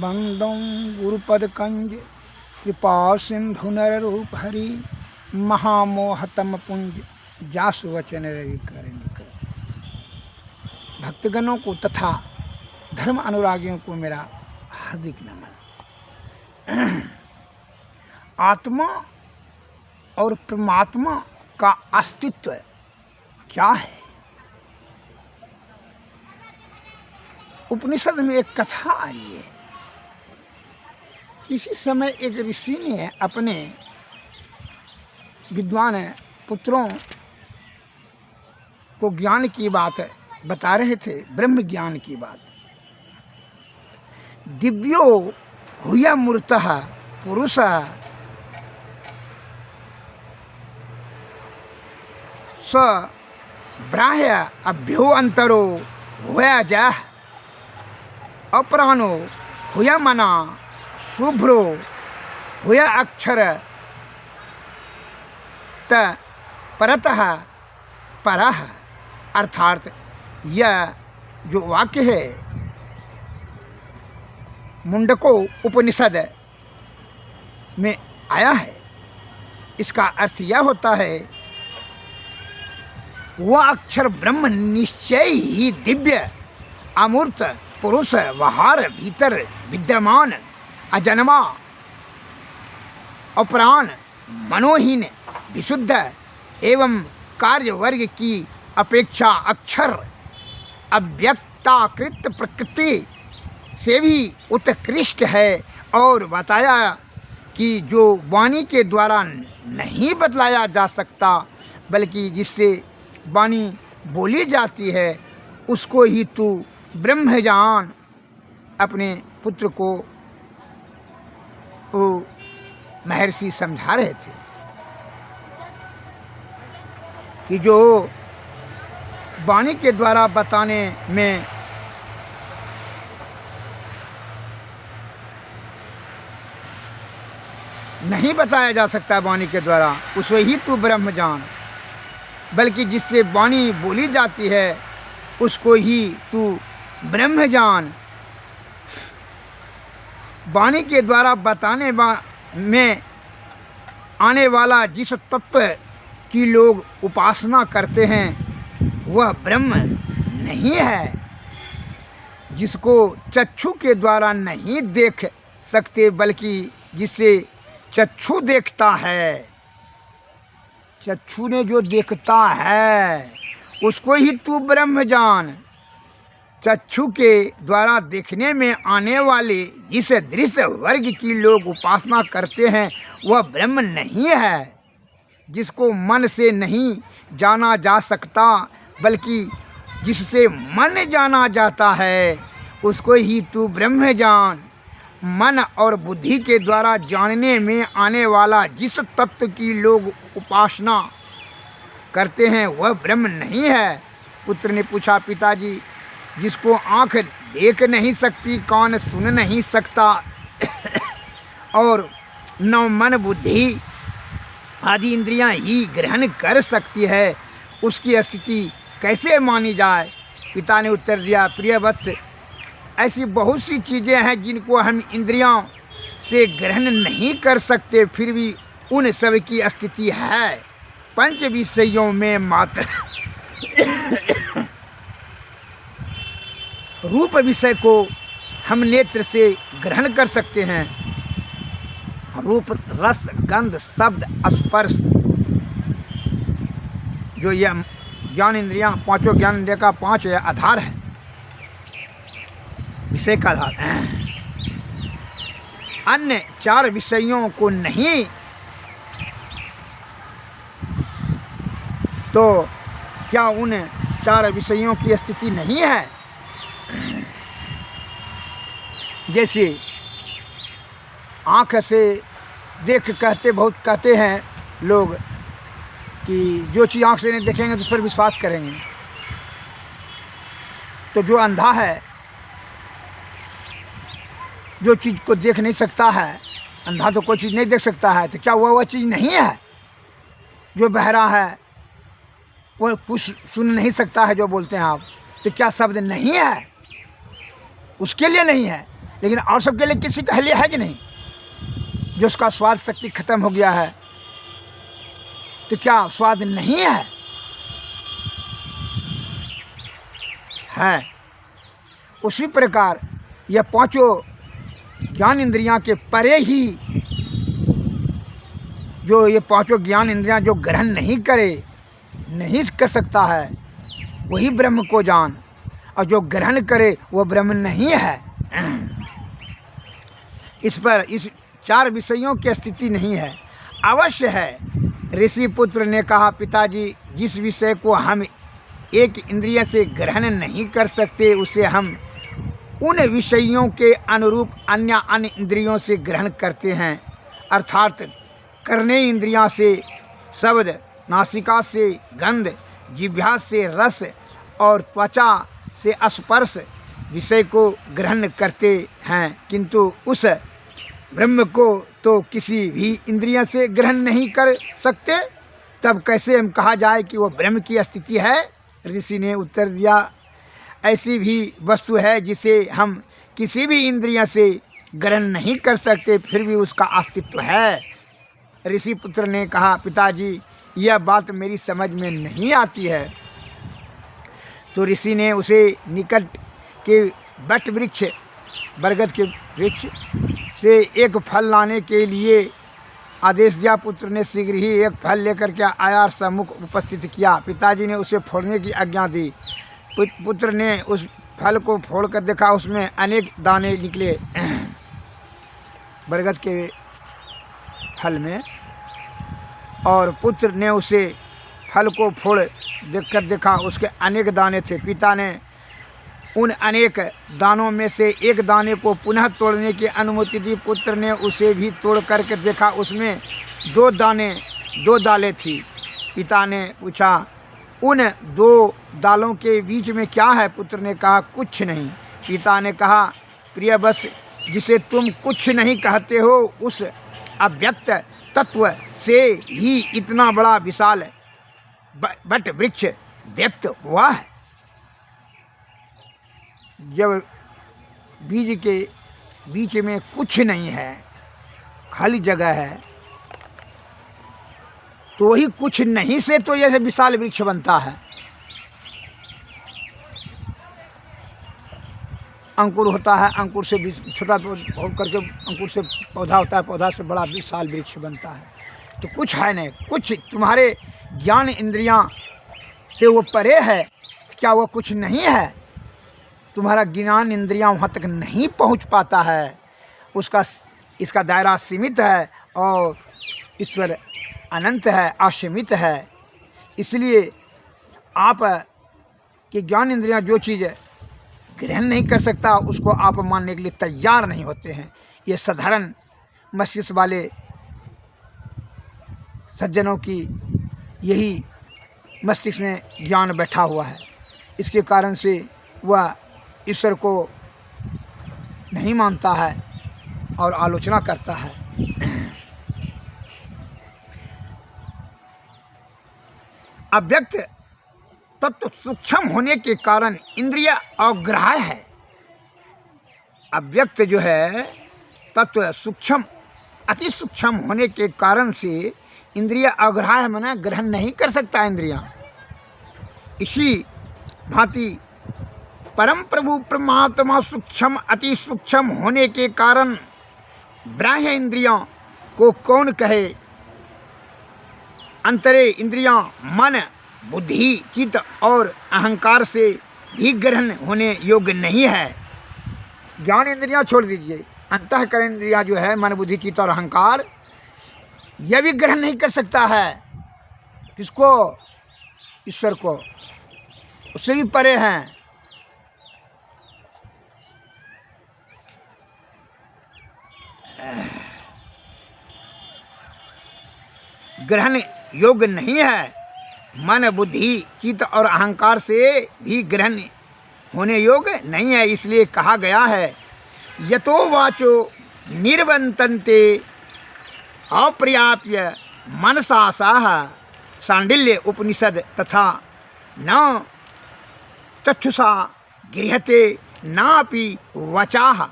बंदों गुरुपद कंज कृपा सिंधु नर रूप हरि महामोहतम पुंज जासु वचन रवि कर निकर। भक्तगणों को तथा धर्म अनुरागियों को मेरा हार्दिक नमन। आत्मा और परमात्मा का अस्तित्व क्या है? उपनिषद में एक कथा आई है। किसी समय एक ऋषि ने अपने विद्वान पुत्रों को ज्ञान की बात बता रहे थे, ब्रह्म ज्ञान की बात। दिव्यो हुयमूर्तः पुरुष स ब्राह्य अभ्यो अंतरो हुया जा अपरानो हुया मना शुभ्रो हुया अक्षर त परतः परः। अर्थात यह जो वाक्य है मुंडको उपनिषद में आया है, इसका अर्थ यह होता है वह अक्षर ब्रह्म निश्चय ही दिव्य अमूर्त पुरुष वहार भीतर विद्यमान अजन्मा अपराण मनोहीन विशुद्ध एवं कार्य वर्ग की अपेक्षा अक्षर अव्यक्ताकृत प्रकृति से भी उत्कृष्ट है। और बताया कि जो वाणी के द्वारा नहीं बतलाया जा सकता बल्कि जिससे वाणी बोली जाती है उसको ही तू ब्रह्म जान। अपने पुत्र को वो महर्षि समझा रहे थे कि जो वाणी के द्वारा बताने में नहीं बताया जा सकता, वाणी के द्वारा उसे ही तू ब्रह्म जान, बल्कि जिससे वाणी बोली जाती है उसको ही तू ब्रह्म जान। वाणी के द्वारा बताने में आने वाला जिस तत्व की लोग उपासना करते हैं वह ब्रह्म नहीं है। जिसको चक्षु के द्वारा नहीं देख सकते बल्कि जिसे चक्षु देखता है, चक्षु ने जो देखता है उसको ही तू ब्रह्म जान। चक्षु के द्वारा देखने में आने वाले जिस दृश्य वर्ग की लोग उपासना करते हैं वह ब्रह्म नहीं है। जिसको मन से नहीं जाना जा सकता बल्कि जिससे मन जाना जाता है उसको ही तू ब्रह्म जान। मन और बुद्धि के द्वारा जानने में आने वाला जिस तत्व की लोग उपासना करते हैं वह ब्रह्म नहीं है। पुत्र ने पूछा, पिताजी जिसको आँख देख नहीं सकती, कान सुन नहीं सकता और न मन बुद्धि आदि इंद्रियां ही ग्रहण कर सकती है, उसकी स्थिति कैसे मानी जाए? पिता ने उत्तर दिया, प्रिय वत्स, ऐसी बहुत सी चीज़ें हैं जिनको हम इंद्रियों से ग्रहण नहीं कर सकते, फिर भी उन सब की स्थिति है। पंच विषयों में मात्र रूप विषय को हम नेत्र से ग्रहण कर सकते हैं। रूप, रस, गंध, शब्द, स्पर्श, जो यह ज्ञान इंद्रियां, पांचों ज्ञान इंद्रियों का पांच आधार है, विषय का आधार। अन्य चार विषयों को नहीं तो क्या उन चार विषयों की स्थिति नहीं है? जैसे आँख से देख बहुत कहते हैं लोग कि जो चीज़ आँख से नहीं देखेंगे तो उस पर विश्वास करेंगे। तो जो अंधा है, जो चीज़ को देख नहीं सकता है, अंधा तो कोई चीज़ नहीं देख सकता है, तो क्या वह चीज़ नहीं है? जो बहरा है वह कुछ सुन नहीं सकता है जो बोलते हैं आप, तो क्या शब्द नहीं है? उसके लिए नहीं है। लेकिन और सबके लिए किसी का लिए है कि नहीं? जो उसका स्वाद शक्ति खत्म हो गया है तो क्या स्वाद नहीं है? है। उसी प्रकार यह पांचों ज्ञान इंद्रियां के परे ही जो ये पांचों ज्ञान इंद्रियां जो ग्रहण नहीं कर सकता है वही ब्रह्म को जान, और जो ग्रहण करे वो ब्रह्म नहीं है। इस पर इस चार विषयों की स्थिति नहीं है। अवश्य है। ऋषि पुत्र ने कहा, पिताजी, जिस विषय को हम एक इंद्रिय से ग्रहण नहीं कर सकते उसे हम उन विषयों के अनुरूप अन्य इंद्रियों से ग्रहण करते हैं। अर्थात करने इंद्रियां से शब्द, नासिका से गंध, जिह्वा से रस और त्वचा से स्पर्श विषय को ग्रहण करते हैं, किंतु उस ब्रह्म को तो किसी भी इंद्रिय से ग्रहण नहीं कर सकते। तब कैसे हम कहा जाए कि वो ब्रह्म की स्थिति है? ऋषि ने उत्तर दिया, ऐसी भी वस्तु है जिसे हम किसी भी इंद्रिय से ग्रहण नहीं कर सकते, फिर भी उसका अस्तित्व है। ऋषि पुत्र ने कहा, पिताजी, यह बात मेरी समझ में नहीं आती है। तो ऋषि ने उसे निकट के बट वृक्ष, बरगद के वृक्ष से एक फल लाने के लिए आदेश दिया। पुत्र ने शीघ्र ही एक फल लेकर के आया, सम्मुख उपस्थित किया। पिताजी ने उसे फोड़ने की आज्ञा दी। पुत्र ने उस फल को फोड़ कर देखा, उसमें अनेक दाने निकले बरगद के फल में, और पुत्र ने उसे फल को फोड़ देखा, उसके अनेक दाने थे। पिता ने उन अनेक दानों में से एक दाने को पुनः तोड़ने की अनुमति दी। पुत्र ने उसे भी तोड़ करके देखा, उसमें दो दालें थी। पिता ने पूछा, उन दो दालों के बीच में क्या है? पुत्र ने कहा, कुछ नहीं। पिता ने कहा, प्रिय बस, जिसे तुम कुछ नहीं कहते हो उस अव्यक्त तत्व से ही इतना बड़ा विशाल बट वृक्ष व्यक्त हुआ है। जब बीज के बीच में कुछ नहीं है, खाली जगह है, तो वही कुछ नहीं से तो जैसे विशाल वृक्ष बनता है। अंकुर होता है, अंकुर से छोटा हो करके अंकुर से पौधा होता है, पौधा से बड़ा विशाल वृक्ष बनता है। तो कुछ है नहीं, कुछ तुम्हारे ज्ञान इंद्रियां से वो परे है, क्या वो कुछ नहीं है? तुम्हारा ज्ञान इंद्रियां वहाँ तक नहीं पहुँच पाता है, इसका दायरा सीमित है और ईश्वर अनंत है, असीमित है। इसलिए आप कि ज्ञान इंद्रियां जो चीज़ ग्रहण नहीं कर सकता उसको आप मानने के लिए तैयार नहीं होते हैं। ये साधारण मस्तिष्क वाले सज्जनों की यही मस्तिष्क में ज्ञान बैठा हुआ है। इसके कारण से वह ईश्वर को नहीं मानता है और आलोचना करता है। अव्यक्त तत्व सूक्ष्म होने के कारण इंद्रिय अग्राह्य है। अव्यक्त जो है तत्व सूक्ष्म, अति सूक्ष्म होने के कारण से इंद्रिय अग्राह्य माना ग्रहण नहीं कर सकता इंद्रियां। इसी भांति परम प्रभु परमात्मा सूक्ष्म अति सूक्ष्म होने के कारण बाह्य इंद्रियों को कौन कहे? अंतरे इंद्रियां मन, बुद्धि, चित्त और अहंकार से भी ग्रहण होने योग्य नहीं है। ज्ञान इंद्रियां छोड़ दीजिए, अंतःकरण इंद्रियां जो है मन, बुद्धि, चित्त और अहंकार, यह भी ग्रहण नहीं कर सकता है। किसको? ईश्वर को। उससे भी परे हैं। ग्रहण योग्य नहीं है। मन, बुद्धि, चित्त और अहंकार से भी ग्रहण होने योग्य नहीं है। इसलिए कहा गया है, यतो वाचो निर्वंतन्ते अपर्याप्य मनसा साह सांडिल्य उपनिषद तथा न चक्षुषा गृह्यते नापि वचाह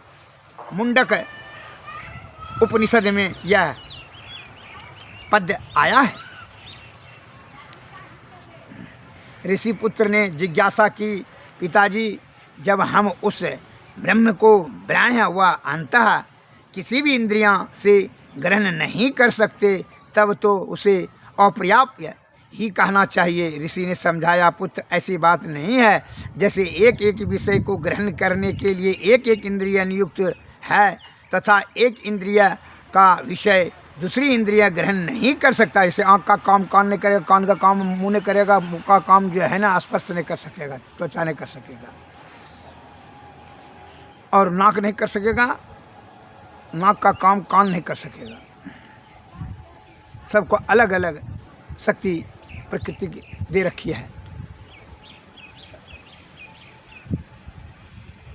मुंडक उपनिषद में यह पद आया है। ऋषि पुत्र ने जिज्ञासा की, पिताजी जब हम उस ब्रह्म को बाह्य व अंतः किसी भी इंद्रियां से ग्रहण नहीं कर सकते तब तो उसे अपर्याप्त ही कहना चाहिए। ऋषि ने समझाया, पुत्र ऐसी बात नहीं है। जैसे एक एक विषय को ग्रहण करने के लिए एक एक इंद्रिय नियुक्त है तथा एक इंद्रिय का विषय दूसरी इंद्रिय ग्रहण नहीं कर सकता। जैसे आँख का काम कान नहीं करेगा, कान का काम मुंह नहीं करेगा, मुंह का काम जो है ना स्पर्श नहीं कर सकेगा, त्वचा नहीं कर सकेगा, और नाक नहीं कर सकेगा, नाक का काम कान नहीं कर सकेगा। सबको अलग अलग शक्ति प्रकृति की दे रखी है।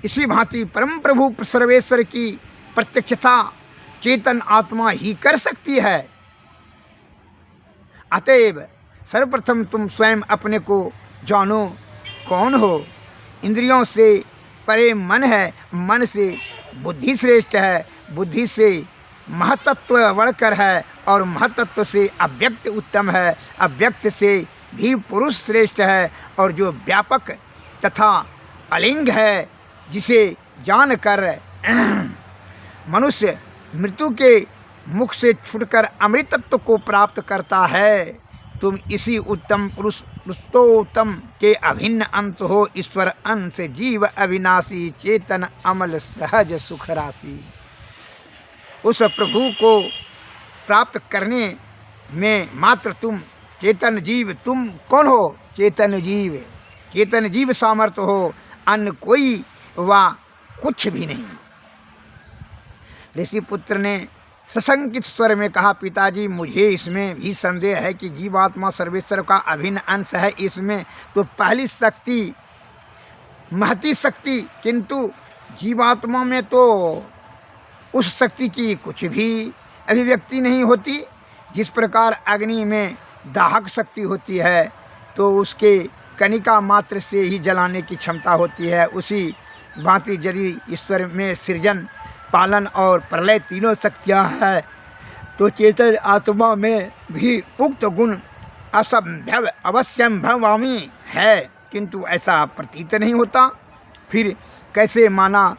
इसी भांति परम प्रभु सर्वेश्वर की प्रत्यक्षता चेतन आत्मा ही कर सकती है। अतएव सर्वप्रथम तुम स्वयं अपने को जानो कौन हो। इंद्रियों से परे मन है, मन से बुद्धि श्रेष्ठ है, बुद्धि से महतत्व बढ़कर है और महतत्व से अव्यक्त उत्तम है, अव्यक्त से भी पुरुष श्रेष्ठ है। और जो व्यापक तथा अलिंग है, जिसे जानकर मनुष्य मृत्यु के मुख से छूटकर अमृतत्व को प्राप्त करता है, तुम इसी उत्तम पुरुषोत्तम के अभिन्न अंश हो। ईश्वर अंश जीव अविनाशी, चेतन अमल सहज सुख राशि। उस प्रभु को प्राप्त करने में मात्र तुम चेतन जीव, तुम कौन हो? चेतन जीव, चेतन जीव सामर्थ्य हो, अन्य कोई वा कुछ भी नहीं। ऋषि पुत्र ने सशंकित स्वर में कहा, पिताजी मुझे इसमें भी संदेह है कि जीवात्मा सर्वेश्वर का अभिन्न अंश है। इसमें तो पहली शक्ति महती शक्ति, किंतु जीवात्मा में तो उस शक्ति की कुछ भी अभिव्यक्ति नहीं होती। जिस प्रकार अग्नि में दाहक शक्ति होती है तो उसके कणिका मात्र से ही जलाने की क्षमता होती है, उसी भांति यदि ईश्वर में सृजन, पालन और प्रलय तीनों शक्तियाँ हैं तो चेतन आत्मा में भी उक्त गुण असंभव अवश्यम भवामी है, किंतु ऐसा प्रतीत नहीं होता। फिर कैसे माना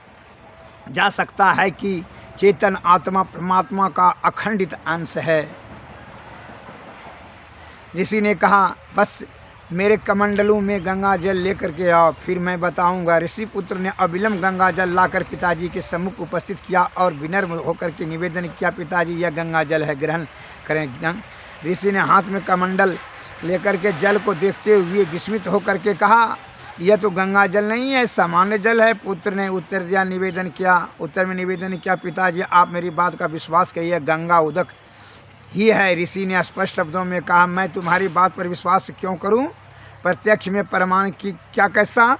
जा सकता है कि चेतन आत्मा परमात्मा का अखंडित अंश है? ऋषि ने कहा, बस मेरे कमंडलों में गंगा जल लेकर के आओ, फिर मैं बताऊंगा। ऋषि पुत्र ने अविलंब गंगा जल लाकर पिताजी के सम्मुख उपस्थित किया और विनम्र होकर के निवेदन किया, पिताजी यह गंगा जल है, ग्रहण करें। ऋषि ने हाथ में कमंडल लेकर के जल को देखते हुए विस्मित होकर के कहा, यह तो गंगा जल नहीं है, सामान्य जल है। पुत्र ने उत्तर दिया, निवेदन किया, उत्तर में निवेदन किया, पिताजी आप मेरी बात का विश्वास करिए, गंगा उदक ही है। ऋषि ने स्पष्ट शब्दों में कहा, मैं तुम्हारी बात पर विश्वास क्यों करूं? प्रत्यक्ष में प्रमाण की क्या कैसा?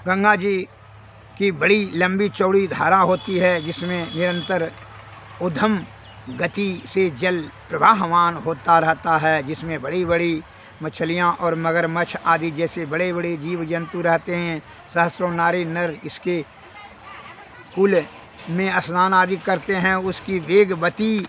गंगा जी की बड़ी लंबी चौड़ी धारा होती है जिसमें निरंतर उधम गति से जल प्रवाहमान होता रहता है, जिसमें बड़ी बड़ी मछलियाँ और मगरमच्छ आदि जैसे बड़े बड़े जीव जंतु रहते हैं। सहस्रों नारी नर इसके कुल में स्नान आदि करते हैं। उसकी वेगवती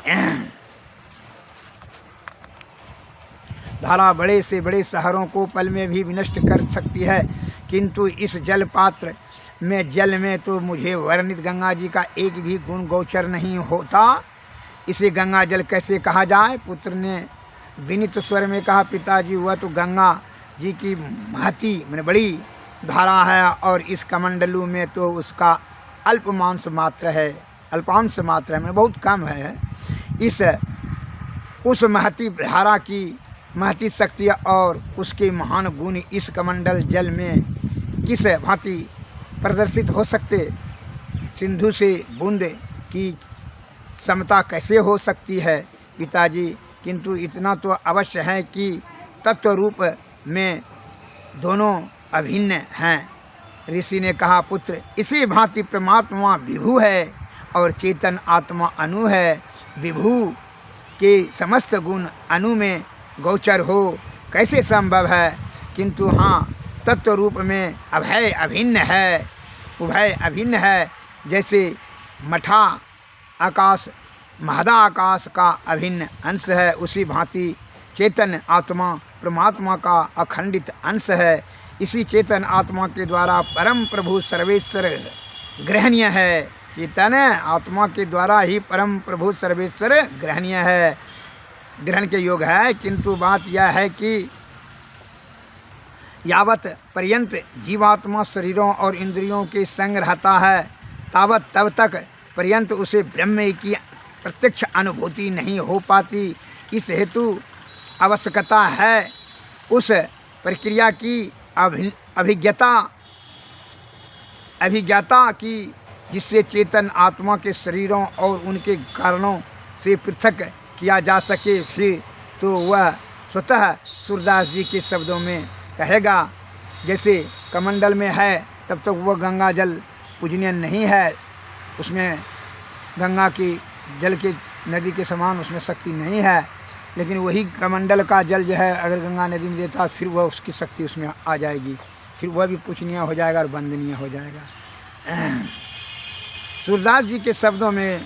धारा बड़े से बड़े शहरों को पल में भी विनष्ट कर सकती है, किंतु इस जल पात्र में जल में तो मुझे वर्णित गंगा जी का एक भी गुण गोचर नहीं होता। इसे गंगा जल कैसे कहा जाए? पुत्र ने विनीत स्वर में कहा, पिताजी वह तो गंगा जी की महती मैंने बड़ी धारा है और इस कमंडलू में तो उसका अल्पमांश मात्र है, अल्पांश मात्र है, मैंने बहुत कम है। इस उस महती धारा की महती शक्ति और उसके महान गुण इस कमंडल जल में किस भांति प्रदर्शित हो सकते? सिंधु से बूंद की समता कैसे हो सकती है पिताजी? किंतु इतना तो अवश्य है कि तत्व रूप में दोनों अभिन्न हैं। ऋषि ने कहा, पुत्र इसी भांति परमात्मा विभु है और चेतन आत्मा अनु है। विभु के समस्त गुण अनु में गोचर हो, कैसे संभव है? किंतु हाँ, तत्व रूप में अभय अभिन्न है, उभय अभिन्न है। जैसे मठा आकाश महदा आकाश का अभिन्न अंश है, उसी भांति चेतन आत्मा परमात्मा का अखंडित अंश है। इसी चेतन आत्मा के द्वारा परम प्रभु सर्वेश्वर ग्रहणीय है। चेतन आत्मा के द्वारा ही परम प्रभु सर्वेश्वर ग्रहणीय है, ग्रहण के योग है। किंतु बात यह है कि यावत पर्यंत जीवात्मा शरीरों और इंद्रियों के संग रहता है, तब तक पर्यंत उसे ब्रह्म की प्रत्यक्ष अनुभूति नहीं हो पाती। इस हेतु आवश्यकता है उस प्रक्रिया की अभिज्ञता की, जिससे चेतन आत्मा के शरीरों और उनके कारणों से पृथक किया जा सके। फिर तो वह स्वतः सूरदास जी के शब्दों में कहेगा, जैसे कमंडल में है तब तक वह गंगा जल पूजनीय नहीं है, उसमें गंगा की जल के नदी के समान उसमें शक्ति नहीं है। लेकिन वही कमंडल का जल जो है अगर गंगा नदी में देता है, फिर वह उसकी शक्ति उसमें आ जाएगी, फिर वह भी पूजनीय हो जाएगा और वंदनीय हो जाएगा। सूरदास जी के शब्दों में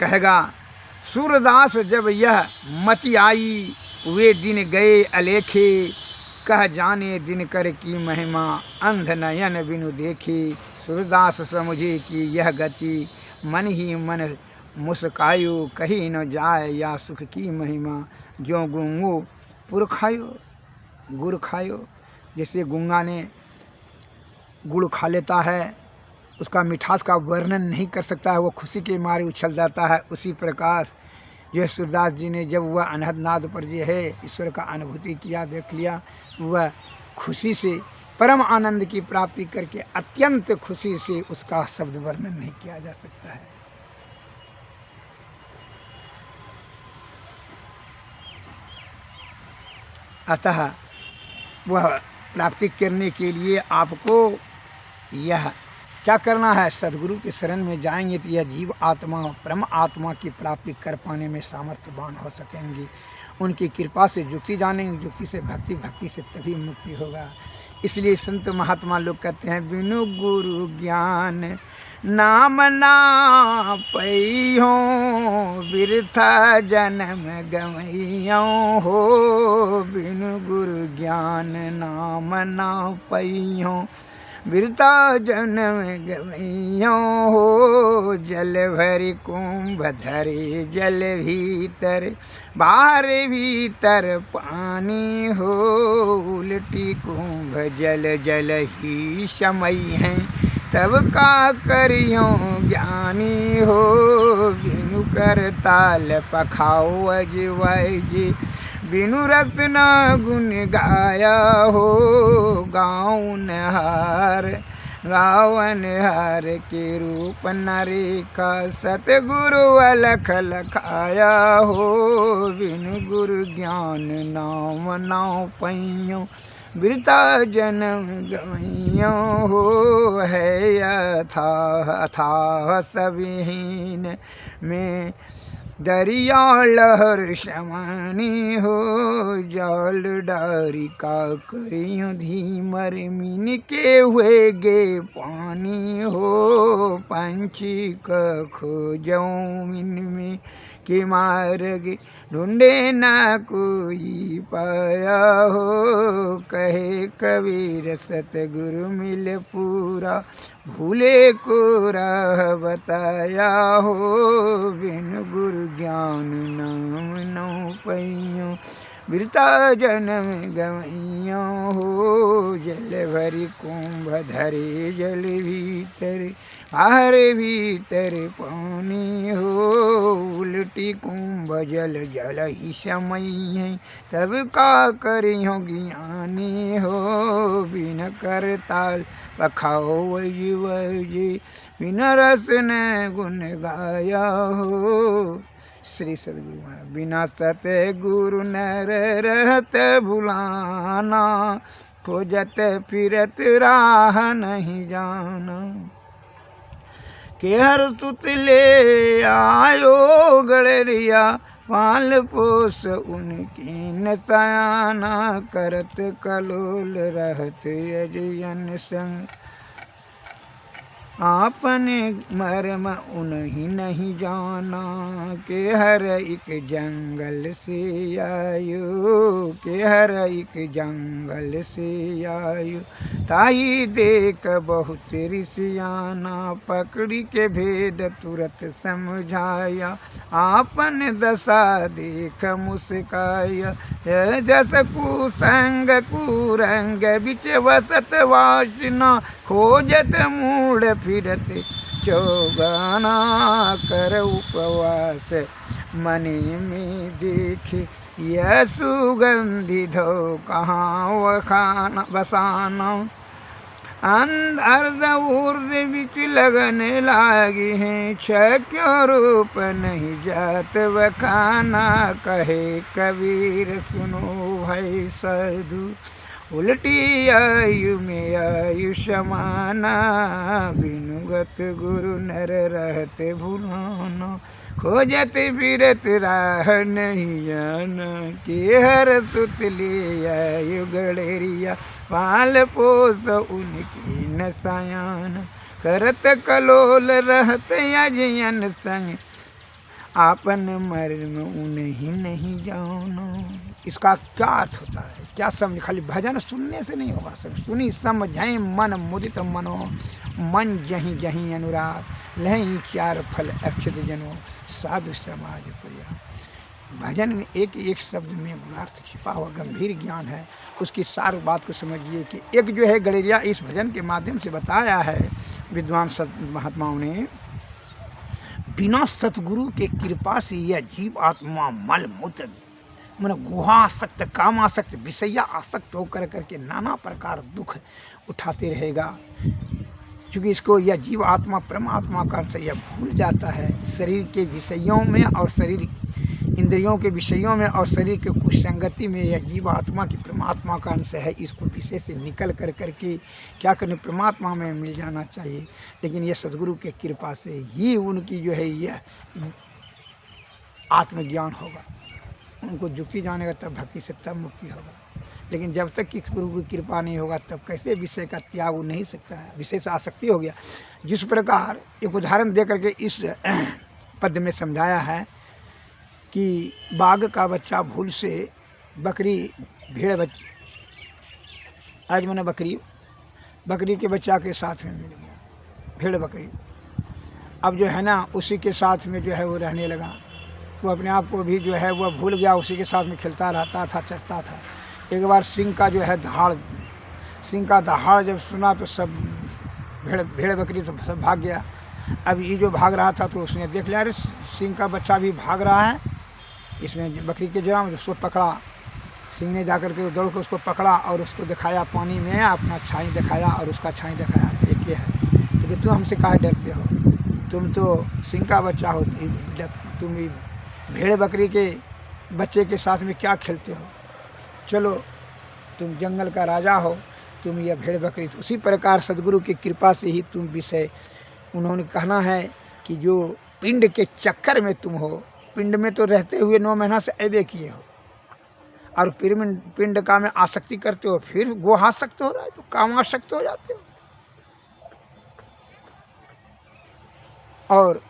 कहेगा, सूरदास जब यह मति आई, वे दिन गए अलेखे, कह जाने दिनकर की महिमा, अंध नयन बिनु देखे। सूरदास समझे कि यह गति, मन ही मन मुस्कायो, कहीं न जाए या सुख की महिमा। जो गुंगो पुर खायो गुड़ खायो, जैसे गुंगा ने गुड़ खा लेता है, उसका मिठास का वर्णन नहीं कर सकता है, वो खुशी के मारे उछल जाता है। उसी प्रकार जो सूरदास जी ने जब वह अनहद नाद पर जो है ईश्वर का अनुभूति किया, देख लिया, वह खुशी से परम आनंद की प्राप्ति करके अत्यंत खुशी से उसका शब्द वर्णन नहीं किया जा सकता है। अतः वह प्राप्ति करने के लिए आपको यह क्या करना है? सद्गुरु के शरण में जाएंगे तो यह जीव आत्मा परम आत्मा की प्राप्ति कर पाने में सामर्थ्यवान हो सकेंगे। उनकी कृपा से युक्ति जानेंगे, युक्ति से भक्ति, भक्ति से तभी मुक्ति होगा। इसलिए संत महात्मा लोग कहते हैं, बिनु गुरु ज्ञान नाम ना पैयो, बिरथा जन्म गमैयो हो। बिनु गुरु ज्ञान नाम ना पैयो, बिरथा जन्म गमैयो हो। जल भरि कुंभ धरे जल भीतर, बाहर भीतर पानी हो। उल्टी कुंभ जल जल ही समय है, तब का करियो ज्ञानी हो। बिनु कर ताल पखाओ अजवैजी, बिनु रत्न गुण गाया हो। गाउन हार के रूप नरेखा, सतगुरु अलख लखाया हो। बिनु गुरु ज्ञान नाम ना पैयो, बिरता जन्म गवैयो हो। है अथाह सबहीन में दरिया लहर शमानी हो। जाल डारी का करियो धीमर, मीन के हुए गे पानी हो। पंछी का खोजो मीन में के मार्ग, ढूंढे ना कोई पाया हो। कहे कबीर सतगुरु मिल पूरा, भूले को राह बताया हो। बिनु गुरु ज्ञान नाम नौ पैयो, बिरता जन्म गवैयो हो। जल भरि कुंभ धरे जल भीतर, बाहर भीतर पानी हो। उल्टी कुंभ जल जल ही समय है, तब का करियो ज्ञानी हो। बिन कर ताल पखाओ वजी, बिन रस न गुण गाया हो। श्री सद्गुरु महाराज। बिना सत गुरु नर रहत भुलाना, खोजत फिरत राह नहीं जाना। के हर सुत ले आयो गड़रिया, पाल पोस उनकी न सयाना, करत कलोल रहत अजयन संग। आपने मर्म उन्हीं नहीं जाना, के हर एक जंगल से आयो, के हर एक जंगल से आयो। ताई देख बहुत ऋषियाना, पकड़ी के भेद तुरत समझाया। आपन दशा देख मुस्काया, जस कुसंग कुरंग बिच वसत वासना, खोजत मूड फिरत चौगाना। कर उपवास मने में देखे, यह सुगंधि धो कहाँ वखाना बसाना। अर्ध ऊर्ध बिच लगने लागी हैं, शक्य रूप नहीं जात वखाना। कहे कबीर सुनो भाई साधु, उल्टी आयु में आयु समाना। बिनुगत गुरु नर रहत भुलाना, खोजत फिरत राह नहीं जाना। के हर सुत ले आयु गड़ेरिया, पाल पोस उनकी न सयान। करत कलोल रहत अजयन संग, आपन मर्म उन्हीं नहीं जानो। इसका क्या अर्थ होता है, क्या समझ? खाली भजन सुनने से नहीं होगा, सब सुनी समझें मन मुदित मनो। मन जहीं जहीं अनुराग, लहीं चार फल अक्षत जनो। साधु समाज प्रिया। भजन में एक एक शब्द में गुणार्थ छिपा हुआ गंभीर ज्ञान है। उसकी सार बात को समझिए कि एक जो है गड़ेरिया इस भजन के माध्यम से बताया है विद्वान महात्माओं ने। बिना सतगुरु के कृपा से यह जीव आत्मा मल मूत्र मन गुहासक्त, कामासक्त, विषया आसक्त होकर करके नाना प्रकार दुख उठाते रहेगा। क्योंकि इसको यह जीव आत्मा परमात्मा का अंश यह भूल जाता है। शरीर के विषयों में और शरीर इंद्रियों के विषयों में और शरीर के कुसंगति में यह जीव आत्मा की परमात्मा का अंश है। इसको विषय से निकल कर करके क्या करने, परमात्मा में मिल जाना चाहिए। लेकिन यह सद्गुरु के कृपा से ही उनकी जो है यह आत्मज्ञान होगा। उनको जुक्ति जानेगा तब भक्ति से तब मुक्ति होगा। लेकिन जब तक कि गुरु की कृपा नहीं होगा तब कैसे विषय का त्याग हो नहीं सकता है। विषय से आसक्ति हो गया। जिस प्रकार एक उदाहरण दे करके इस पद में समझाया है कि बाघ का बच्चा भूल से बकरी आज मैंने बकरी के बच्चा के साथ में मिल गया, भेड़ बकरी। अब जो है ना उसी के साथ में जो है वो रहने लगा। वो अपने आप को भी जो है वह भूल गया, उसी के साथ में खेलता रहता था, चरता था। एक बार सिंह का जो है दहाड़ जब सुना तो सब भेड़ बकरी तो सब भाग गया। अब ये जो भाग रहा था तो उसने देख लिया, अरे सिंह का बच्चा भी भाग रहा है, इसमें बकरी के जरा में उसको पकड़ा। सिंह ने जाकर के दौड़ कर उसको पकड़ा और उसको दिखाया पानी में, अपना छाई दिखाया और उसका छाई दिखाया। एक ये है क्योंकि तुम हमसे काहे डरते हो, तुम तो सिंह का बच्चा हो, तुम भेड़ बकरी के बच्चे के साथ में क्या खेलते हो, चलो तुम जंगल का राजा हो, तुम यह भेड़ बकरी। उसी प्रकार सद्गुरु की कृपा से ही तुम विषय, उन्होंने कहना है कि जो पिंड के चक्कर में तुम हो, पिंड में तो रहते हुए 9 महीना से ऐबे किए हो और फिर पिंड का में आसक्ति करते हो, फिर गोहासक्त हो रहा है तो कामासक्त हो जाते हो और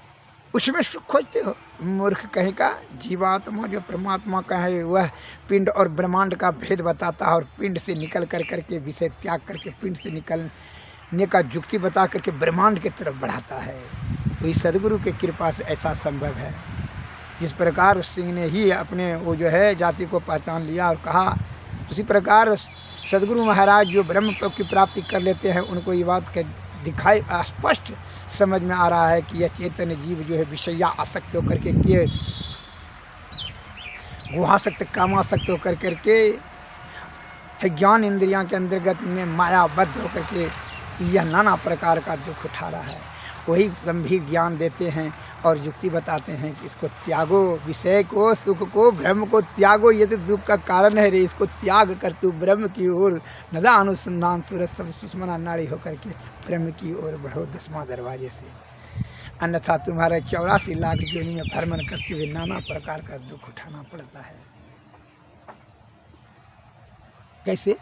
उसमें सुख खोजते हो। मूर्ख कहीं का जीवात्मा जो परमात्मा का है वह पिंड और ब्रह्मांड का भेद बताता है और पिंड से निकल कर करके विषय त्याग करके पिंड से निकलने का युक्ति बता करके ब्रह्मांड की तरफ बढ़ाता है। वही सद्गुरु की कृपा से ऐसा संभव है। जिस प्रकार उस सिंह ने ही अपने वो जो है जाति को पहचान लिया और कहा, उसी प्रकार सद्गुरु महाराज जो ब्रह्म की प्राप्ति कर लेते हैं उनको ये बात के दिखाई स्पष्ट समझ में आ रहा है कि यह चैतन्य जीव जो है विषया आसक्त होकर के किए गुहासक्त कामासक्त होकर करके ज्ञान इंद्रियां के अंतर्गत में मायाबद्ध होकर के यह नाना प्रकार का दुख उठा रहा है। वही गंभीर ज्ञान देते हैं और युक्ति बताते हैं कि इसको त्यागो, विषय को, सुख को, ब्रह्म को त्यागो, ये तो दुख का कारण है रे, इसको त्याग कर तू ब्रह्म की ओर नदा अनुसंधान सूरज सब सुषमना नाड़ी होकर के ब्रह्म की ओर बढ़ो 10वां दरवाजे से। अन्यथा तुम्हारे 84 लाख योनि में भ्रमण करते हुए नाना प्रकार का दुख उठाना पड़ता है। कैसे?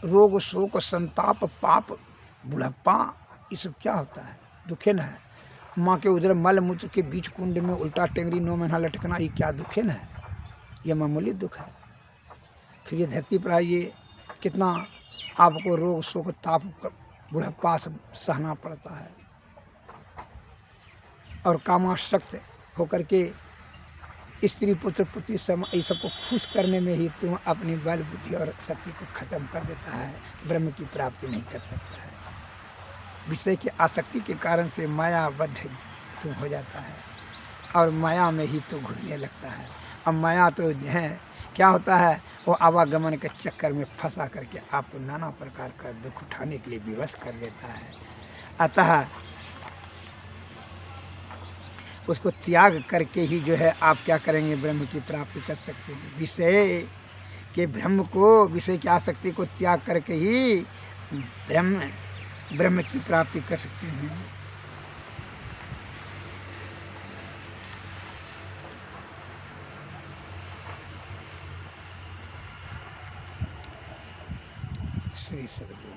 रोग, शोक, संताप, पाप, बुढ़प्पा, ये सब क्या होता है? दुखे न है। माँ के उधर मल मूत्र के बीच कुंड में उल्टा टेंगरी 9 महीना लटकना, ये क्या दुखे न है? ये मामूली दुख है। फिर ये धरती पर आइए, कितना आपको रोग, शोक, ताप, बुढ़प्पा सब सहना पड़ता है। और कामासक्त होकर के स्त्री, पुत्र, पुत्री सब ये सबको खुश करने में ही तुम अपनी बल, बुद्धि और शक्ति को खत्म कर देता है। ब्रह्म की प्राप्ति नहीं कर सकता है। विषय की आसक्ति के कारण से मायाबद्ध तुम हो जाता है और माया में ही तो घुलने लगता है। अब माया तो है क्या होता है, वो आवागमन के चक्कर में फंसा करके आपको नाना प्रकार का दुख उठाने के लिए विवश कर देता है। अतः उसको त्याग करके ही जो है आप क्या करेंगे, ब्रह्म की प्राप्ति कर सकते हैं। विषय के ब्रह्म को, विषय की आसक्ति को त्याग करके ही ब्रह्म की प्राप्ति कर सकते हैं। श्री सद्गुरु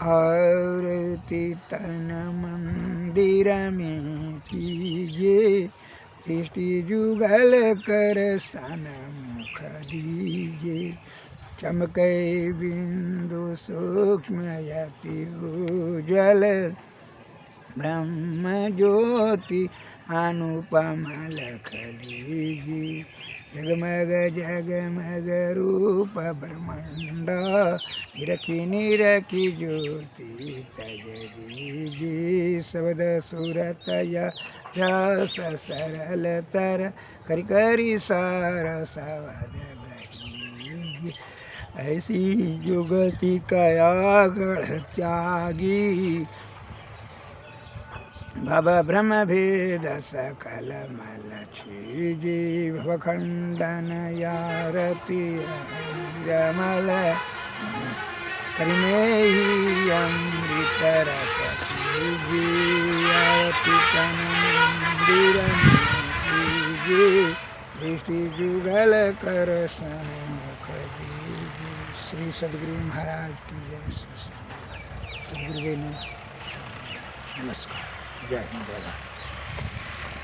आरती तन मंदिर में कीजिए, दृष्टि जुगल कर सन मुख दीजिए। चमके बिंदु सूक्ष्म यति उज्ज्वल, ब्रह्म ज्योति अनुपम लख लीजिए। जगमग जगमग रूप ब्रह्मांड, निरखी निरखी ज्योति तज दीजिए। शब्द सूरत यश सरल तर, करि करि सार सवद गही। ऐसी जुगति कया गढ़ त्यागी, भव भ्रम भेद सकल मल छीजी। भवखंडन यारती रमल, करिमे ही अमृत रस कीजी। आरती तन मंदिर में कीजिए, दृष्टि जुगल कर सन मुख दीजिए। श्री सद्गुरु महाराज की जय। सद्गुरुदेव नमस्कार। जय हिंद, जय भारत।